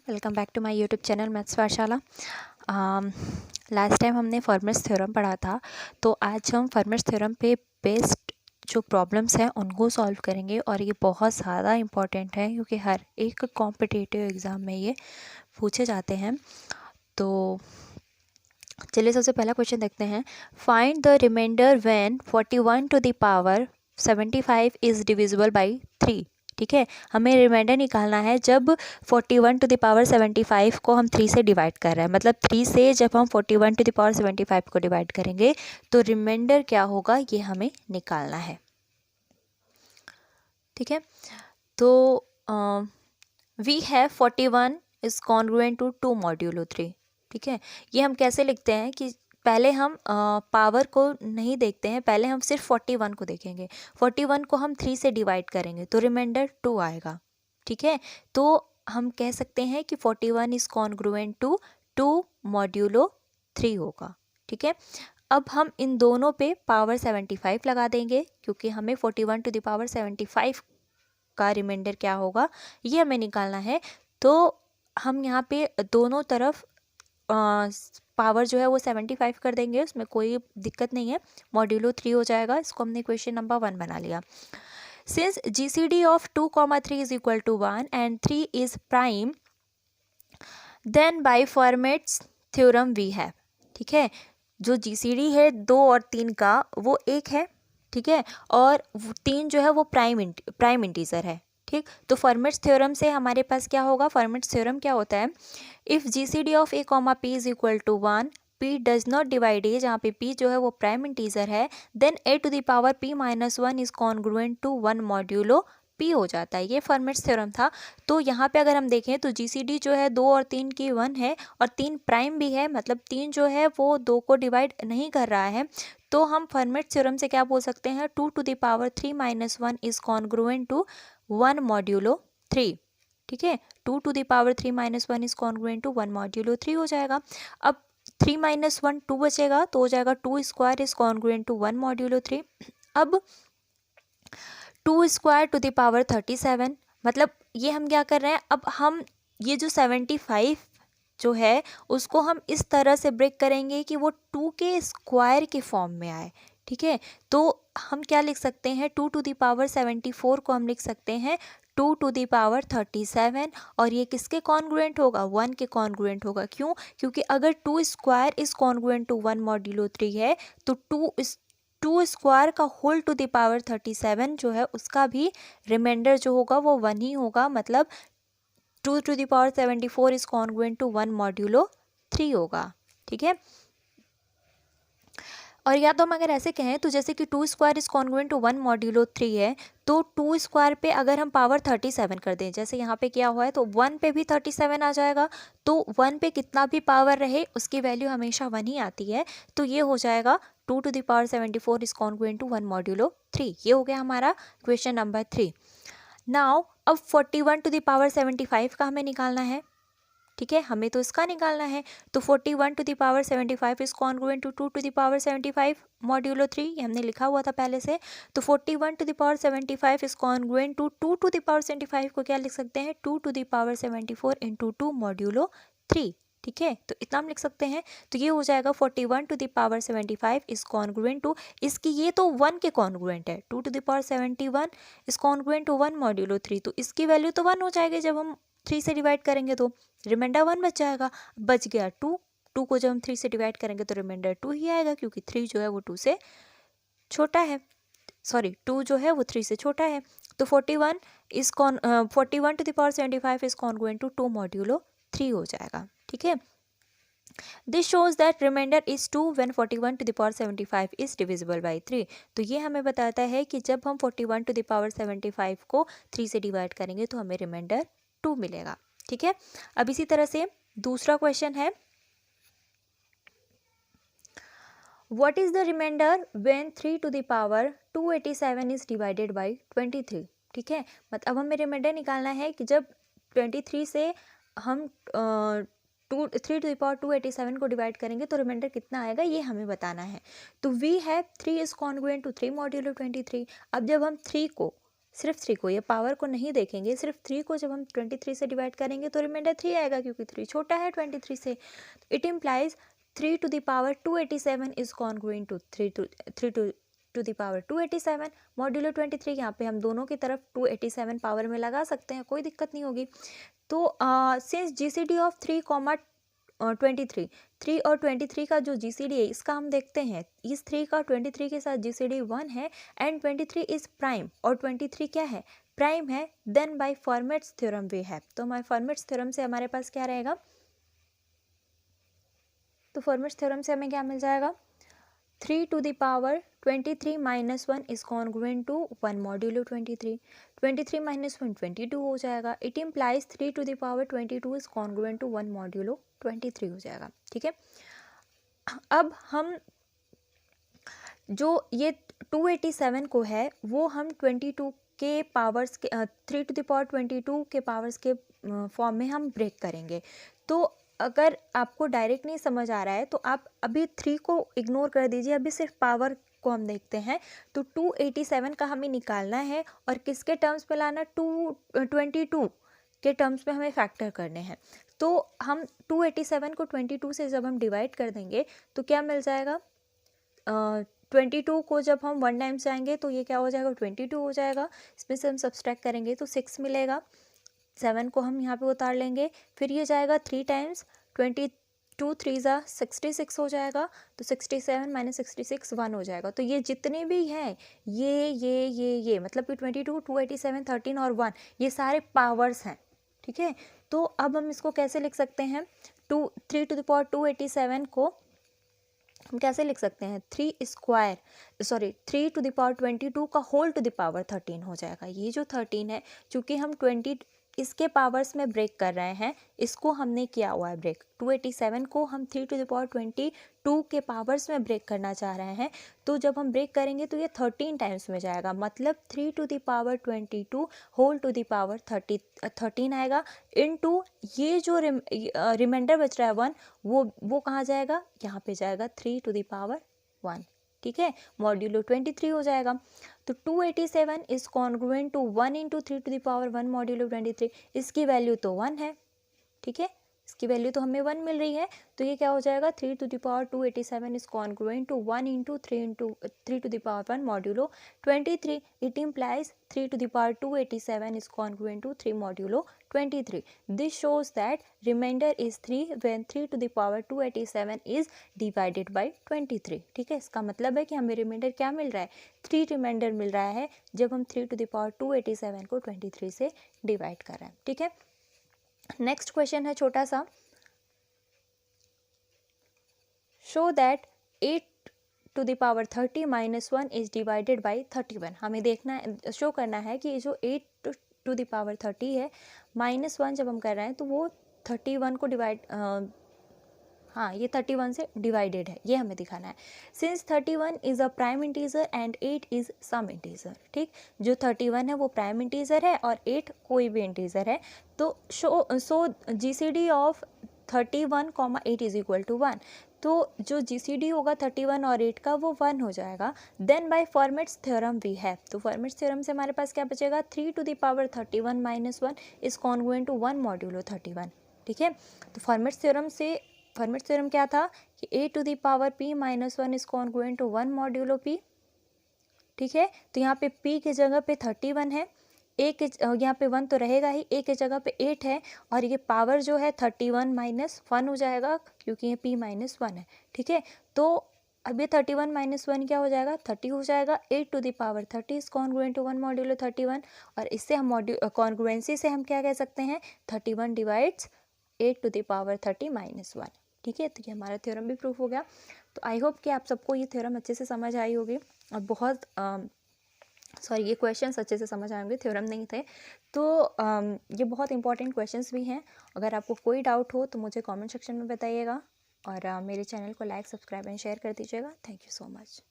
Welcome back to my YouTube channel maths Pathshala. Last time हमने Fermat's theorem पढ़ा था, तो आज हम फर्मर्स थ्योरम पे बेस्ड जो प्रॉब्लम्स हैं उनको सॉल्व करेंगे और ये बहुत ज़्यादा इम्पॉर्टेंट है क्योंकि हर एक कॉम्पिटिटिव एग्ज़ाम में ये पूछे जाते हैं। तो चलिए सबसे पहला क्वेश्चन देखते हैं। Find the remainder when 41 to the power 75 is divisible by 3। ठीक है, हमें रिमाइंडर निकालना है जब 41 टू द पावर 75 को हम 3 से डिवाइड कर रहे हैं, मतलब 3 से जब हम 41 टू द पावर 75 को डिवाइड करेंगे तो रिमाइंडर क्या होगा ये हमें निकालना है। ठीक है, तो we have 41 is congruent to 2 modulo 3। ठीक है, ये हम कैसे लिखते हैं कि पहले हम पावर को नहीं देखते हैं, पहले हम सिर्फ 41 को देखेंगे। 41 को हम 3 से डिवाइड करेंगे तो रिमाइंडर 2 आएगा। ठीक है, तो हम कह सकते हैं कि 41 इज कॉन्ग्रुएंट टू 2 मॉड्यूलो 3 होगा। ठीक है, अब हम इन दोनों पे पावर 75 लगा देंगे क्योंकि हमें 41 टू द पावर 75 का रिमाइंडर क्या होगा ये हमें निकालना है। तो हम यहाँ पे दोनों तरफ पावर जो है वो 75 कर देंगे, उसमें कोई दिक्कत नहीं है, मॉड्यूलो 3 हो जाएगा। इसको हमने क्वेश्चन नंबर 1 बना लिया। Since GCD of 2,3 is equal to 1 and 3 is prime, then by Fermat's theorem we have. ठीक है, जो GCD है 2 और 3 का वो 1 है। ठीक है, और 3 जो है वो प्राइम इंटीजर है। ठीक, तो फॉर्मेट्स थ्योरम से हमारे पास क्या होगा, फॉर्मेट्स थ्योरम क्या होता है, if GCD of A, P is equal to 1, P does not divide A, जहाँ पे P जो है वो प्राइम इंटीजर है, then A to the power P minus 1 is congruent to 1 modulo P हो जाता है। ये फॉर्मेट्स थ्योरम था। तो यहाँ पे अगर हम देखें तो GCD जो है 2 और 3 की 1 है और 3 प्राइम भी है, मतलब 3 जो है वो 2 को डिवाइड नहीं कर रहा है। तो हम फॉर्मेट्स थ्योरम से क्या बोल सकते हैं, 2 to the power 3 minus 1 is congruent to 1 modulo 3। ठीक है, 2 to the power 3 minus 1 is congruent to 1 modulo 3 हो जाएगा। अब 3 माइनस 1 2 बचेगा तो हो जाएगा 2 square is congruent to 1 modulo 3। अब 2 स्क्वायर टू द पावर 37, मतलब ये हम क्या कर रहे हैं, अब हम ये जो 75 जो है उसको हम इस तरह से ब्रेक करेंगे कि वो 2 के स्क्वायर के फॉर्म में आए। ठीक है, तो हम क्या लिख सकते हैं, 2 टू द पावर 74 को हम लिख सकते हैं 2 टू द पावर 37, और ये किसके कॉन्ग्रुएंट होगा, 1 के कॉन्ग्रुएंट होगा। क्यों, क्योंकि अगर 2 square is congruent to 1 modulo 3 है तो 2 स्क्वायर का होल टू द पावर 37 जो है उसका भी रिमाइंडर जो होगा वो 1 ही होगा, मतलब 2 to the power 74 is congruent to 1 modulo 3 होगा। ठीक है, और या तो हम अगर ऐसे कहें तो जैसे कि 2 square is congruent to 1 modulo 3 है, तो 2 स्क्वायर पे अगर हम पावर 37 कर दें, जैसे यहाँ पे किया हुआ है, तो 1 पे भी 37 आ जाएगा। तो 1 पे कितना भी पावर रहे उसकी वैल्यू हमेशा 1 ही आती है। तो ये हो जाएगा 2 to the power 74 is congruent to 1 modulo 3। ये हो गया हमारा क्वेश्चन नंबर 3। नाउ अब 41 टू द पावर 75 का हमें निकालना है। ठीक है, हमें तो इसका निकालना है। तो 41 to the power 75 is congruent to 2 to the power 75 modulo 3, ये हमने लिखा हुआ था पहले से। तो 41 to the power 75 is congruent to 2 to the power 75 को क्या लिख सकते हैं, 2 to the power 74 into 2 modulo 3। ठीक है, तो इतना हम लिख सकते हैं। तो ये हो जाएगा 41 to the power 75 is congruent to, इसकी ये तो 1 के कॉन्ग्रुएंट है, 2 to the power 71 is congruent to 1 modulo 3, तो इसकी वैल्यू तो 1 हो जाएगी जब हम 3 से डिवाइड करेंगे, तो रिमाइंडर 1 बच जाएगा। बच गया 2 को जब हम 3 से डिवाइड करेंगे तो रिमाइंडर 2 ही आएगा क्योंकि 3 जो है वो 2 से छोटा है, सॉरी 2 जो है वो 3 से छोटा है। तो 41 to the power 75 is congruent to 2 modulo 3 हो जाएगा। ठीक है, this shows that remainder is 2 when 41 to the power 75 is divisible by 3। तो ये हमें बताता है कि जब हम 41 टू द पावर 75 को 3 से डिवाइड करेंगे तो हमें रिमाइंडर 2 मिलेगा। ठीक है, अब इसी तरह से दूसरा क्वेश्चन है, what is the remainder when 3 to the power 287 is divided by 23। ठीक है, मतलब हमें रिमाइंडर निकालना है कि जब 23 से हम 3 टू द पावर 287 को डिवाइड करेंगे तो रिमाइंडर कितना आएगा ये हमें बताना है। तो we have 3 is congruent to 3 modulo 23। अब जब हम 3 को सिर्फ 3 को, ये पावर को नहीं देखेंगे, सिर्फ 3 को जब हम 23 से डिवाइड करेंगे तो रिमाइंडर 3 आएगा, क्योंकि 3 छोटा है 23 से। It implies 3 to the power 287 is congruent to 3 to the power 287 modulo 23। यहाँ पे हम दोनों की तरफ 287 पावर में लगा सकते हैं, कोई दिक्कत नहीं होगी। तो सिंस GCD ऑफ 3, 23, 3 और 23 का जो GCD है इसका हम देखते हैं, इस 3 का 23 के साथ GCD 1 है एंड 23 इज प्राइम, और 23 क्या है, प्राइम है। Then by Fermat's theorem we have, तो बाय फॉर्मेट्स थ्योरम से हमारे पास क्या रहेगा, तो फॉर्मेट्स थ्योरम से हमें क्या मिल जाएगा, 3 to the power 23 minus 1 is congruent to 1 modulo 23, 23 minus 1 22 हो जाएगा। It implies 3 to the power 22 is congruent to 1 modulo 23 हो जाएगा, ठीक है। अब हम जो ये 287 को है वो हम 22 के पावर्स के 3 to the power 22 के पावर्स के फॉर्म में हम ब्रेक करेंगे। तो अगर आपको डायरेक्ट नहीं समझ आ रहा है तो आप अभी 3 को इग्नोर कर दीजिए, अभी सिर्फ पावर को हम देखते हैं। तो 287 का हमें निकालना है और किसके टर्म्स में लाना, 22 के टर्म्स में हमें फैक्टर करने हैं। तो हम 287 को 22 से जब हम डिवाइड कर देंगे तो क्या मिल जाएगा, 22 को जब हम 1 टाइम्स जाएंगे तो ये क्या हो जाएगा, 22 हो जाएगा। इसमें से हम सब्सट्रैक्ट करेंगे तो 6 मिलेगा, 7 को हम यहाँ पे उतार लेंगे, फिर ये जाएगा 3 टाइम्स, 22 3 जा 66 हो जाएगा, तो 67 माइनस 66 1 हो जाएगा। तो ये जितने भी हैं ये मतलब कि 22 287 13 और 1 ये सारे पावर्स हैं, ठीक है। तो अब हम इसको कैसे लिख सकते हैं, 3 to the power 287 को हम कैसे लिख सकते हैं, 3 to the power 22 का होल टू द पावर 13 हो जाएगा। ये जो 13 है, चूँकि हम 20 इसके पावर्स में ब्रेक कर रहे हैं, इसको हमने किया हुआ है ब्रेक, 287 को हम 3 to the power 22 के पावर्स में ब्रेक करना चाह रहे हैं। तो जब हम ब्रेक करेंगे तो ये 13 टाइम्स में जाएगा, मतलब 3 to the power 22 whole to the power 13 आएगा, इनटू ये जो रिमाइंडर बच रहा है 1 वो कहाँ जाएगा, यहाँ पे जाएगा 3 to the power 1, ठीक है, मॉड्यूलो 23 हो जाएगा। तो 287 is congruent to 1 into 3 to the power 1 modulo 23, इसकी वैल्यू तो 1 है, ठीक है, इसकी वैल्यू तो हमें 1 मिल रही है। तो ये क्या हो जाएगा, 3 to the power 287 is congruent to 1 into 3 to the power 1 modulo 23। It implies 3 to the power 287 is congruent to 3 modulo 23. This shows that remainder is 3 when 3 to the power 287 is divided by 23, ठीक है। इसका मतलब है कि हमें reminder क्या मिल रहा है, 3 रिमाइंडर मिल रहा है जब हम 3 to the power 287 को 23 से डिवाइड कर रहे हैं, ठीक है। नेक्स्ट क्वेश्चन है छोटा सा, show that 8 to the power 30 minus 1 is divided by 31। हमें देखना है, शो करना है कि जो 8 to the power 30 है माइनस 1 जब हम कर रहे हैं तो वो 31 को डिवाइड हाँ ये 31 से डिवाइडेड है, ये हमें दिखाना है। Since 31 is a prime integer and 8 is some integer, ठीक, जो 31 है वो प्राइम इंटीजर है और 8 कोई भी इंटीजर है। तो so GCD of 31, 8 is equal to 1। तो जो GCD होगा 31 और 8 का वो 1 हो जाएगा। Then by Fermat's theorem we have, तो फॉर्मेट्स थ्योरम से हमारे पास क्या बचेगा, 3 to the power 31 minus 1 is congruent to 1 modulo 31, ठीक है। तो फॉर्मेट्स थ्योरम क्या था कि a to the power p minus 1 is congruent to 1 modulo p, ठीक है। तो यहाँ पे p की जगह पे 31 है, a के यहाँ पे 1 तो रहेगा ही, a के जगह पे 8 है और ये पावर जो है 31 माइनस 1 हो जाएगा क्योंकि ये p माइनस 1 है, ठीक है। तो अब ये 31 माइनस 1 क्या हो जाएगा, 30 हो जाएगा। 8 to the power 30 is congruent to 1 modulo 31 और इससे हम कॉन्ग्रुएंसी से हम क्या कह सकते हैं, 31 divides 8 to the power 30 minus 1, ठीक है। तो ये हमारा थ्योरम भी प्रूफ हो गया। तो आई होप कि आप सबको ये थ्योरम अच्छे से समझ आई होगी और बहुत ये क्वेश्चंस अच्छे से समझ आएंगे, थ्योरम नहीं थे। तो ये बहुत इंपॉर्टेंट क्वेश्चंस भी हैं। अगर आपको कोई डाउट हो तो मुझे कमेंट सेक्शन में बताइएगा और मेरे चैनल को लाइक, सब्सक्राइब एंड शेयर कर दीजिएगा। Thank you so much.